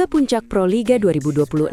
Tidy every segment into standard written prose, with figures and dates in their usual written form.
Laga Puncak Pro Liga 2026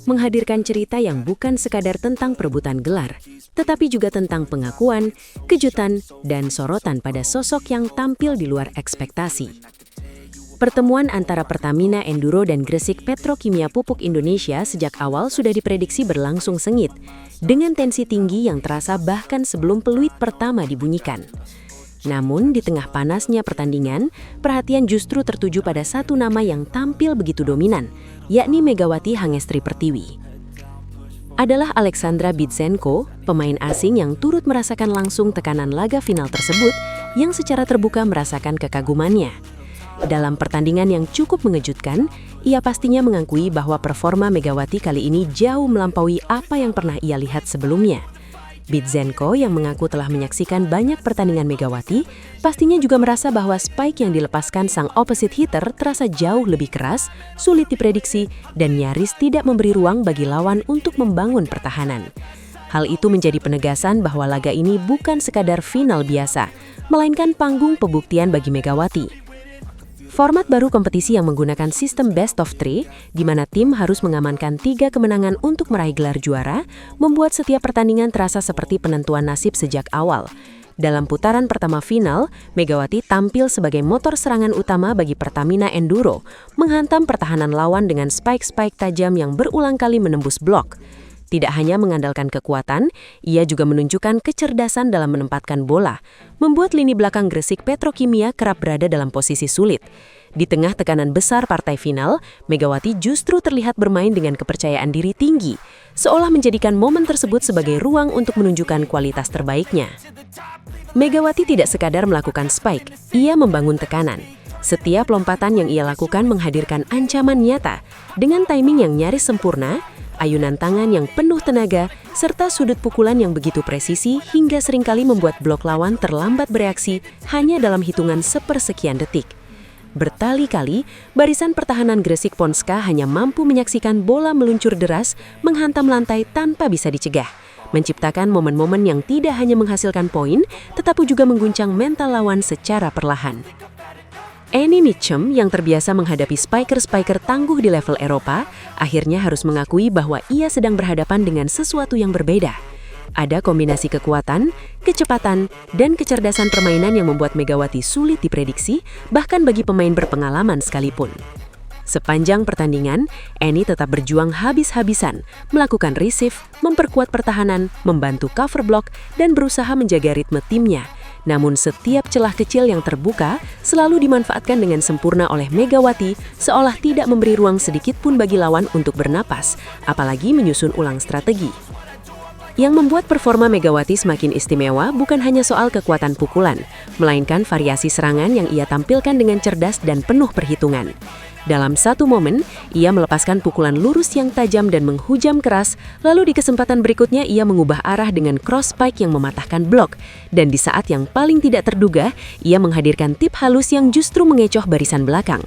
menghadirkan cerita yang bukan sekadar tentang perebutan gelar, tetapi juga tentang pengakuan, kejutan, dan sorotan pada sosok yang tampil di luar ekspektasi. Pertemuan antara Pertamina Enduro dan Gresik Petrokimia Pupuk Indonesia sejak awal sudah diprediksi berlangsung sengit, dengan tensi tinggi yang terasa bahkan sebelum peluit pertama dibunyikan. Namun, di tengah panasnya pertandingan, perhatian justru tertuju pada satu nama yang tampil begitu dominan, yakni Megawati Hangestri Pertiwi. Adalah Alexandra Bidzenko, pemain asing yang turut merasakan langsung tekanan laga final tersebut, yang secara terbuka merasakan kekagumannya. Dalam pertandingan yang cukup mengejutkan, ia pastinya mengakui bahwa performa Megawati kali ini jauh melampaui apa yang pernah ia lihat sebelumnya. Bidzenko yang mengaku telah menyaksikan banyak pertandingan Megawati, pastinya juga merasa bahwa spike yang dilepaskan sang opposite hitter terasa jauh lebih keras, sulit diprediksi, dan nyaris tidak memberi ruang bagi lawan untuk membangun pertahanan. Hal itu menjadi penegasan bahwa laga ini bukan sekadar final biasa, melainkan panggung pembuktian bagi Megawati. Format baru kompetisi yang menggunakan sistem best of three, di mana tim harus mengamankan 3 kemenangan untuk meraih gelar juara, membuat setiap pertandingan terasa seperti penentuan nasib sejak awal. Dalam putaran pertama final, Megawati tampil sebagai motor serangan utama bagi Pertamina Enduro, menghantam pertahanan lawan dengan spike-spike tajam yang berulang kali menembus blok. Tidak hanya mengandalkan kekuatan, ia juga menunjukkan kecerdasan dalam menempatkan bola, membuat lini belakang Gresik Petrokimia kerap berada dalam posisi sulit. Di tengah tekanan besar partai final, Megawati justru terlihat bermain dengan kepercayaan diri tinggi, seolah menjadikan momen tersebut sebagai ruang untuk menunjukkan kualitas terbaiknya. Megawati tidak sekadar melakukan spike, ia membangun tekanan. Setiap lompatan yang ia lakukan menghadirkan ancaman nyata, dengan timing yang nyaris sempurna, ayunan tangan yang penuh tenaga, serta sudut pukulan yang begitu presisi hingga seringkali membuat blok lawan terlambat bereaksi hanya dalam hitungan sepersekian detik. Berkali-kali, barisan pertahanan Gresik Ponska hanya mampu menyaksikan bola meluncur deras menghantam lantai tanpa bisa dicegah, menciptakan momen-momen yang tidak hanya menghasilkan poin, tetapi juga mengguncang mental lawan secara perlahan. Annie Mitchum yang terbiasa menghadapi spiker-spiker tangguh di level Eropa, akhirnya harus mengakui bahwa ia sedang berhadapan dengan sesuatu yang berbeda. Ada kombinasi kekuatan, kecepatan, dan kecerdasan permainan yang membuat Megawati sulit diprediksi, bahkan bagi pemain berpengalaman sekalipun. Sepanjang pertandingan, Annie tetap berjuang habis-habisan, melakukan receive, memperkuat pertahanan, membantu cover block, dan berusaha menjaga ritme timnya. Namun setiap celah kecil yang terbuka selalu dimanfaatkan dengan sempurna oleh Megawati, seolah tidak memberi ruang sedikit pun bagi lawan untuk bernapas, apalagi menyusun ulang strategi. Yang membuat performa Megawati semakin istimewa bukan hanya soal kekuatan pukulan, melainkan variasi serangan yang ia tampilkan dengan cerdas dan penuh perhitungan. Dalam satu momen, ia melepaskan pukulan lurus yang tajam dan menghujam keras, lalu di kesempatan berikutnya ia mengubah arah dengan cross spike yang mematahkan blok, dan di saat yang paling tidak terduga, ia menghadirkan tip halus yang justru mengecoh barisan belakang.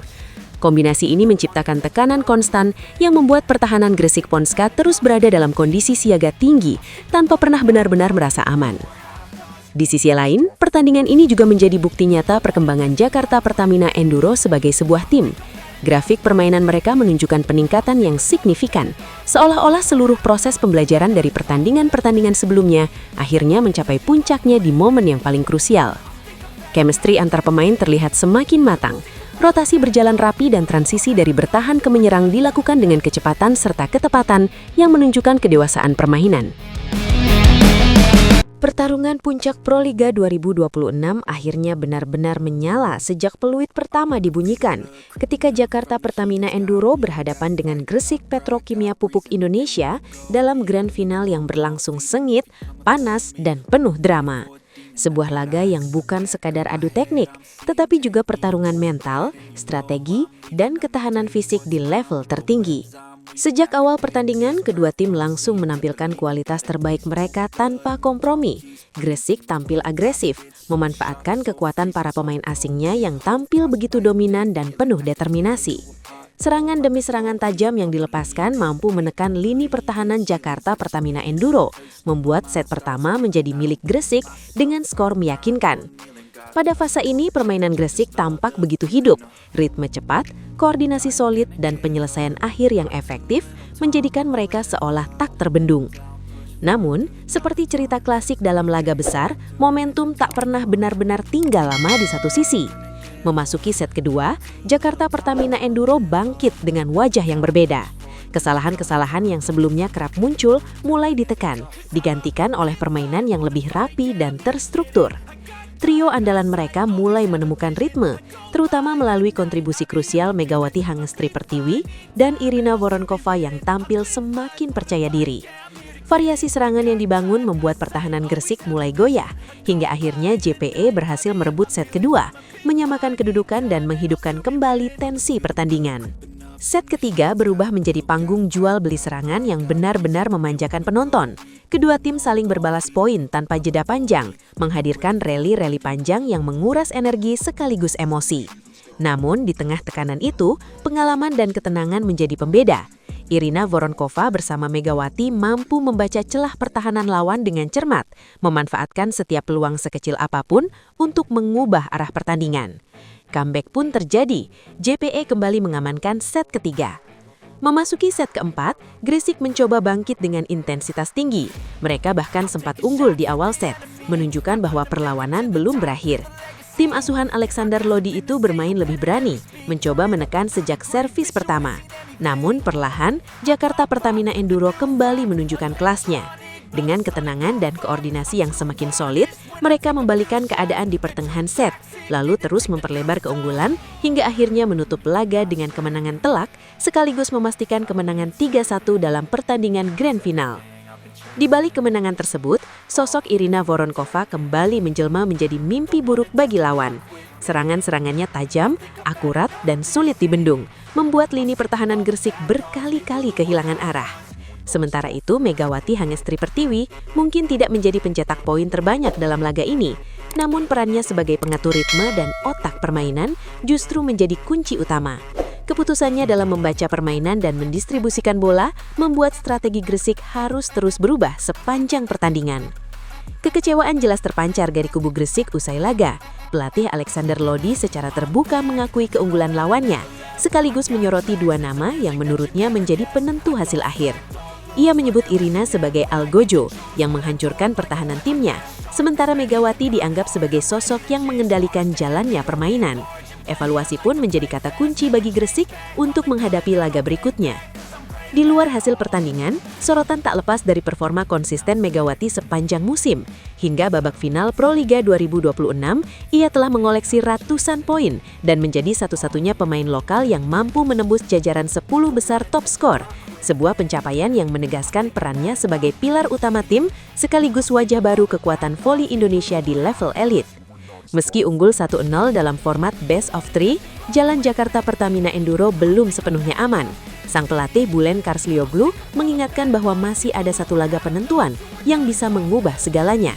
Kombinasi ini menciptakan tekanan konstan yang membuat pertahanan Gresik Ponska terus berada dalam kondisi siaga tinggi, tanpa pernah benar-benar merasa aman. Di sisi lain, pertandingan ini juga menjadi bukti nyata perkembangan Jakarta Pertamina Enduro sebagai sebuah tim. Grafik permainan mereka menunjukkan peningkatan yang signifikan, seolah-olah seluruh proses pembelajaran dari pertandingan-pertandingan sebelumnya akhirnya mencapai puncaknya di momen yang paling krusial. Chemistry antar pemain terlihat semakin matang, rotasi berjalan rapi dan transisi dari bertahan ke menyerang dilakukan dengan kecepatan serta ketepatan yang menunjukkan kedewasaan permainan. Pertarungan Puncak Pro Liga 2026 akhirnya benar-benar menyala sejak peluit pertama dibunyikan ketika Jakarta Pertamina Enduro berhadapan dengan Gresik Petrokimia Pupuk Indonesia dalam grand final yang berlangsung sengit, panas, dan penuh drama. Sebuah laga yang bukan sekadar adu teknik, tetapi juga pertarungan mental, strategi, dan ketahanan fisik di level tertinggi. Sejak awal pertandingan, kedua tim langsung menampilkan kualitas terbaik mereka tanpa kompromi. Gresik tampil agresif, memanfaatkan kekuatan para pemain asingnya yang tampil begitu dominan dan penuh determinasi. Serangan demi serangan tajam yang dilepaskan mampu menekan lini pertahanan Jakarta Pertamina Enduro, membuat set pertama menjadi milik Gresik dengan skor meyakinkan. Pada fase ini, permainan Gresik tampak begitu hidup, ritme cepat, koordinasi solid, dan penyelesaian akhir yang efektif menjadikan mereka seolah tak terbendung. Namun, seperti cerita klasik dalam laga besar, momentum tak pernah benar-benar tinggal lama di satu sisi. Memasuki set kedua, Jakarta Pertamina Enduro bangkit dengan wajah yang berbeda. Kesalahan-kesalahan yang sebelumnya kerap muncul mulai ditekan, digantikan oleh permainan yang lebih rapi dan terstruktur. Trio andalan mereka mulai menemukan ritme, terutama melalui kontribusi krusial Megawati Hangestri Pertiwi dan Irina Voronkova yang tampil semakin percaya diri. Variasi serangan yang dibangun membuat pertahanan Gresik mulai goyah, hingga akhirnya JPE berhasil merebut set kedua, menyamakan kedudukan dan menghidupkan kembali tensi pertandingan. Set ketiga berubah menjadi panggung jual beli serangan yang benar-benar memanjakan penonton. Kedua tim saling berbalas poin tanpa jeda panjang, menghadirkan rally-rally panjang yang menguras energi sekaligus emosi. Namun di tengah tekanan itu, pengalaman dan ketenangan menjadi pembeda. Irina Voronkova bersama Megawati mampu membaca celah pertahanan lawan dengan cermat, memanfaatkan setiap peluang sekecil apapun untuk mengubah arah pertandingan. Comeback pun terjadi, JPE kembali mengamankan set ketiga. Memasuki set keempat, Gresik mencoba bangkit dengan intensitas tinggi. Mereka bahkan sempat unggul di awal set, menunjukkan bahwa perlawanan belum berakhir. Tim asuhan Alexander Lodi itu bermain lebih berani, mencoba menekan sejak servis pertama. Namun perlahan, Jakarta Pertamina Enduro kembali menunjukkan kelasnya. Dengan ketenangan dan koordinasi yang semakin solid, mereka membalikan keadaan di pertengahan set, lalu terus memperlebar keunggulan hingga akhirnya menutup laga dengan kemenangan telak, sekaligus memastikan kemenangan 3-1 dalam pertandingan Grand Final. Di balik kemenangan tersebut, sosok Irina Voronkova kembali menjelma menjadi mimpi buruk bagi lawan. Serangan-serangannya tajam, akurat, dan sulit dibendung, membuat lini pertahanan Gresik berkali-kali kehilangan arah. Sementara itu, Megawati Hangestri Pertiwi mungkin tidak menjadi pencetak poin terbanyak dalam laga ini, namun perannya sebagai pengatur ritme dan otak permainan justru menjadi kunci utama. Keputusannya dalam membaca permainan dan mendistribusikan bola membuat strategi Gresik harus terus berubah sepanjang pertandingan. Kekecewaan jelas terpancar dari kubu Gresik usai laga. Pelatih Alexander Lodi secara terbuka mengakui keunggulan lawannya, sekaligus menyoroti dua nama yang menurutnya menjadi penentu hasil akhir. Ia menyebut Irina sebagai algojo yang menghancurkan pertahanan timnya, sementara Megawati dianggap sebagai sosok yang mengendalikan jalannya permainan. Evaluasi pun menjadi kata kunci bagi Gresik untuk menghadapi laga berikutnya. Di luar hasil pertandingan, sorotan tak lepas dari performa konsisten Megawati sepanjang musim. Hingga babak final Proliga 2026, ia telah mengoleksi ratusan poin dan menjadi satu-satunya pemain lokal yang mampu menembus jajaran 10 besar top skor. Sebuah pencapaian yang menegaskan perannya sebagai pilar utama tim sekaligus wajah baru kekuatan voli Indonesia di level elit. Meski unggul 1-0 dalam format best of 3, jalan Jakarta Pertamina Enduro belum sepenuhnya aman. Sang pelatih Bulen Karslioglu mengingatkan bahwa masih ada satu laga penentuan yang bisa mengubah segalanya.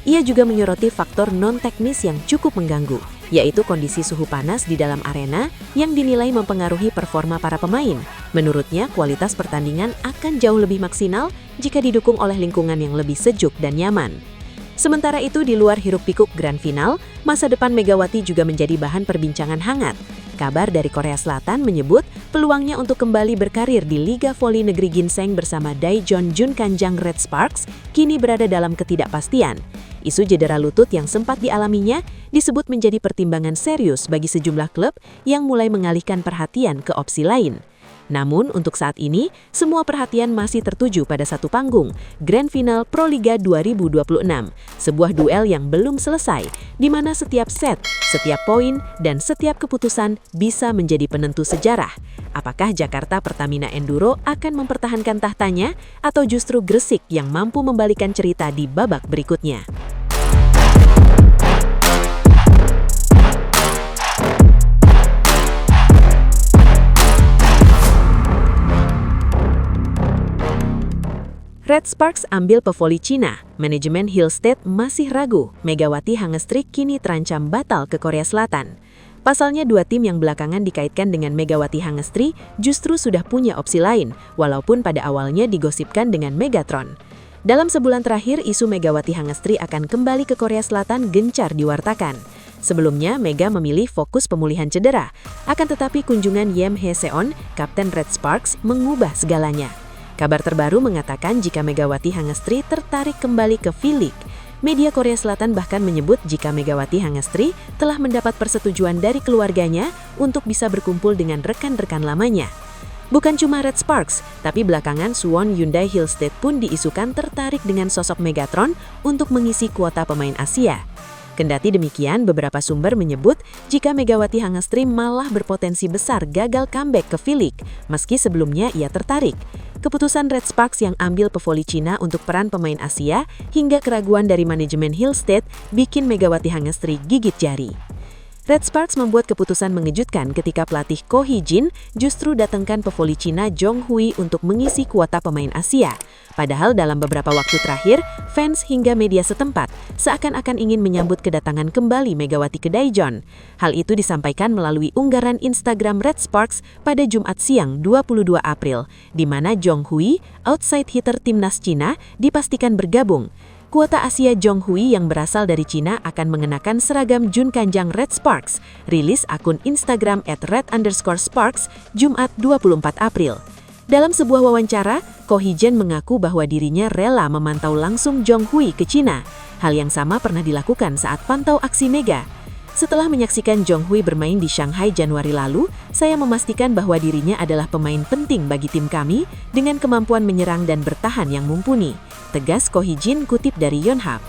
Ia juga menyoroti faktor non-teknis yang cukup mengganggu, yaitu kondisi suhu panas di dalam arena yang dinilai mempengaruhi performa para pemain. Menurutnya, kualitas pertandingan akan jauh lebih maksimal jika didukung oleh lingkungan yang lebih sejuk dan nyaman. Sementara itu, di luar hiruk-pikuk Grand Final, masa depan Megawati juga menjadi bahan perbincangan hangat. Kabar dari Korea Selatan menyebut peluangnya untuk kembali berkarir di Liga Voli Negeri Ginseng bersama Daejeon Junkanjang Red Sparks kini berada dalam ketidakpastian. Isu cedera lutut yang sempat dialaminya disebut menjadi pertimbangan serius bagi sejumlah klub yang mulai mengalihkan perhatian ke opsi lain. Namun untuk saat ini, semua perhatian masih tertuju pada satu panggung, Grand Final Proliga 2026. Sebuah duel yang belum selesai, di mana setiap set, setiap poin, dan setiap keputusan bisa menjadi penentu sejarah. Apakah Jakarta Pertamina Enduro akan mempertahankan tahtanya, atau justru Gresik yang mampu membalikan cerita di babak berikutnya? Red Sparks ambil pevoli Cina, manajemen Hillstead masih ragu, Megawati Hangestri kini terancam batal ke Korea Selatan. Pasalnya dua tim yang belakangan dikaitkan dengan Megawati Hangestri justru sudah punya opsi lain, walaupun pada awalnya digosipkan dengan Megatron. Dalam sebulan terakhir, isu Megawati Hangestri akan kembali ke Korea Selatan gencar diwartakan. Sebelumnya, Mega memilih fokus pemulihan cedera. Akan tetapi kunjungan Yem Hye-seon, Kapten Red Sparks, mengubah segalanya. Kabar terbaru mengatakan jika Megawati Hangestri tertarik kembali ke V-League. Media Korea Selatan bahkan menyebut jika Megawati Hangestri telah mendapat persetujuan dari keluarganya untuk bisa berkumpul dengan rekan-rekan lamanya. Bukan cuma Red Sparks, tapi belakangan Suwon Hyundai Hillstead pun diisukan tertarik dengan sosok Megatron untuk mengisi kuota pemain Asia. Kendati demikian, beberapa sumber menyebut jika Megawati Hangestri malah berpotensi besar gagal comeback ke V-League, meski sebelumnya ia tertarik. Keputusan Red Sparks yang ambil pevoli Cina untuk peran pemain Asia hingga keraguan dari manajemen Hillstead bikin Megawati Hangestri gigit jari. Red Sparks membuat keputusan mengejutkan ketika pelatih Ko Hee-jin justru datangkan pevoli Cina Jong Hui untuk mengisi kuota pemain Asia. Padahal dalam beberapa waktu terakhir, fans hingga media setempat seakan-akan ingin menyambut kedatangan kembali Megawati ke Daejeon. Hal itu disampaikan melalui unggahan Instagram Red Sparks pada Jumat siang 22 April, di mana Jong Hui, outside hitter timnas Cina, dipastikan bergabung. Kuota Asia Jong Hui yang berasal dari Cina akan mengenakan seragam Junkanjang Red Sparks, rilis akun Instagram @red_sparks, Jumat 24 April. Dalam sebuah wawancara, Ko Hee-jin mengaku bahwa dirinya rela memantau langsung Jong Hui ke Cina. Hal yang sama pernah dilakukan saat pantau aksi Mega. Setelah menyaksikan Jong Hui bermain di Shanghai Januari lalu, saya memastikan bahwa dirinya adalah pemain penting bagi tim kami dengan kemampuan menyerang dan bertahan yang mumpuni, tegas Ko Hee-jin kutip dari Yonhap.